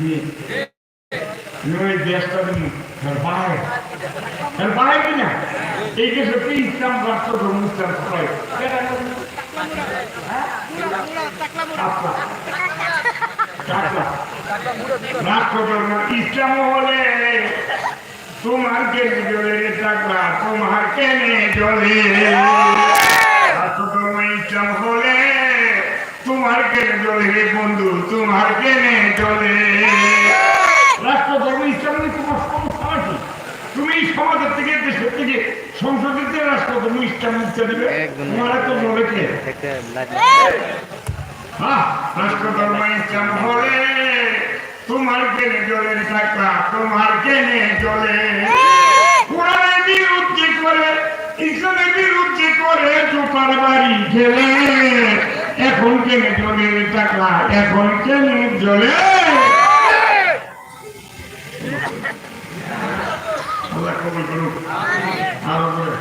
ওই দেশটা বাড়ায় কিনা এই দেশে ইসলাম রাষ্ট্র ধর্ম ইসলাম সবাই রাষ্ট্র ধর্ম ইসলাম হলে তোমার কেনে জলে টাকা তোমার কেনে জলে রাষ্ট্র ধর্ম ইসলাম হলে তোমার কেনে জলে বন্ধু তোমার কেনে জলে রাষ্ট্র ধর্ম ইসলামের তোমার সমস্যা কি তুমি সমাজের থেকে দেশের থেকে সংসদের রাষ্ট্র ধর্ম ইসলাম মুক্তি দেবে তোমার তো জলে কে রাষ্ট্র ধর্ম ইসলাম হলে তোমার কেনে জলের টাকা তোমার কেনে জলে কোরআনের বিরুদ্ধে করে ইসলামের বিরুদ্ধে করে জোকার বাড়ি খেলে এখন কেনে জলের টাকা এখন কেনে জলে আল্লাহ কবুল করুন আরো করে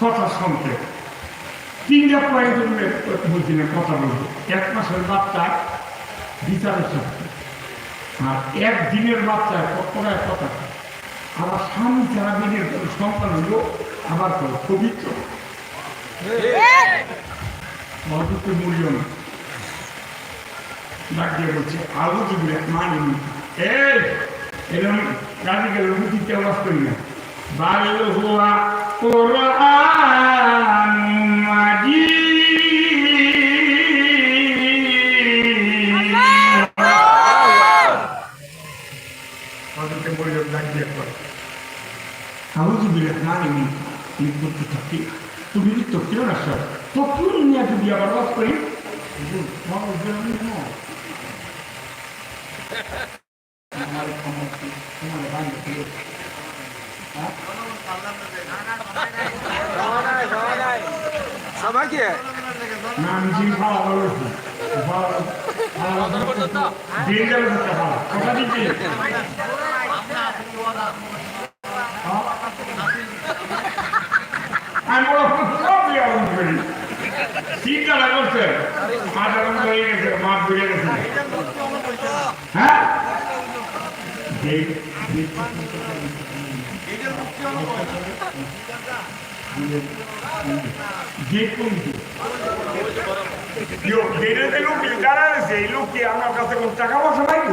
কথা শুনতে তিনটা পয়েন্ট বলছি না কথা বলবো 1 মাসের বাচ্চা বিচারের শক্তি আর 1 দিনের বাচ্চায় কতটা কথা আবার স্বামী ছাড়া দিনের সন্তান হলো আবার পবিত্র মূল্য না ডাক দিয়ে বলছে আলু দিবি মানিনি এই এরকম গাড়ি গেল রুটিতে আওয়াজ করি না বাল হুয়া কোরআন মাজিদ বলল ডাক দিয়ে পড়ে আউযু বিরহমানি মিন করতে থাকি তুমি তো কেউ না সব তো তুমি নিয়ে যদি আবার বাস করি না নিজে ভালো ভালো কথা দিচ্ছি আমি বলো সব করি চিন্তা লাগছে মাথা হয়ে গেছে মাছ ধরে গেছে হ্যাঁ আমার কাছে কোন টাকা পয়সা পাইব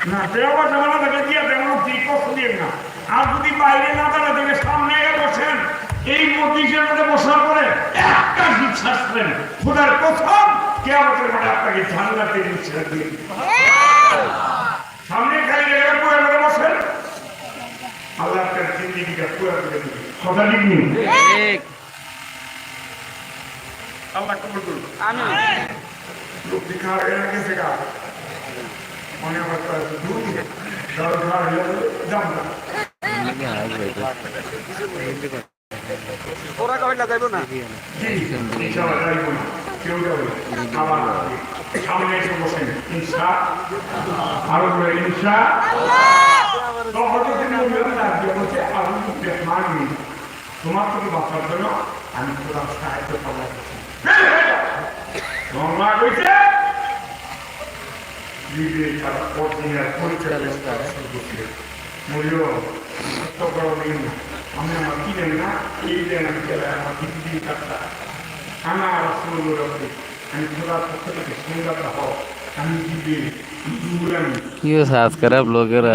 না টাকা পয়সা বানা থাকে দিয়ে তেমন ঠিক কষ্ট দিয়ে না আর যদি বাইরে না দাঁড়া থেকে সামনে বসেন এই মজলিসের মধ্যে বসার পরে একটা বিশ্বাস করেন খোদার প্রথম কিয়ামতের মাঠে আপনাকে জান্নাতে নিশ্চয় দিয়ে সামনে খালি জায়গায় পুরো করে বসেন আল্লাহ আপনার জিন্দেগিটা পুরো করে দেবে কথা লিখুন ঠিক আল্লাহ কবুল করুন আমিন লোক দিখা গেছে গা মনে হয় দূর দরকার জান না ওরা কইলা যাইব না ইনশাআল্লাহ যাইব না কেউ যাবে আবার সামনে এসে বসেন ইনশাআল্লাহ আরো বলে ইনশাআল্লাহ তখন যদি বলবেন না যে বলছে আমি মানি তোমার থেকে বাঁচার জন্য আমি তোমার সাহায্য করবো বাংলা কইছে বিবে তার অরিজিনাল পরিচয় মূল্য সত্য করো নিন আমি আমার কি জানি না এই যে আমি গেলে আমার পৃথিবী কাটটা আমার সুন্দর রক্তে আমি খোদার পক্ষ থেকে সুন্দরটা হও আমি দিবে क्यों साथ करा ब्लॉगर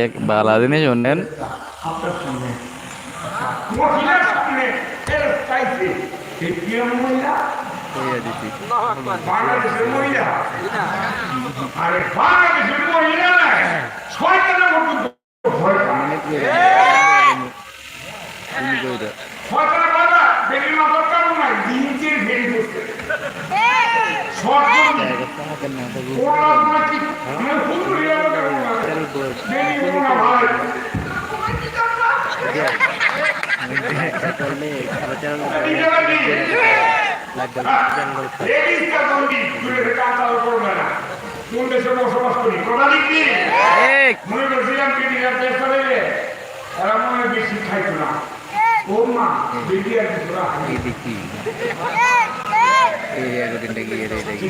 एक बाला दिन जोनेन আপনার সামনে মহিলার সামনে এর চাইছে এই কিরম মহিলা বাংলাদেশের মহিলা আরে বাংলাদেশের মহিলা শয়তানের মতো শয়তানের বাবা বেরিয়ে না দরকার নাই দিনচের ভেরি করতে কোন দেশে বসবাস করি কথা লিখবি মনে করছিলাম এরা মনে বেশি খাইতো না ও মা বেরিয়ে আর এরিয়া করে গিয়ে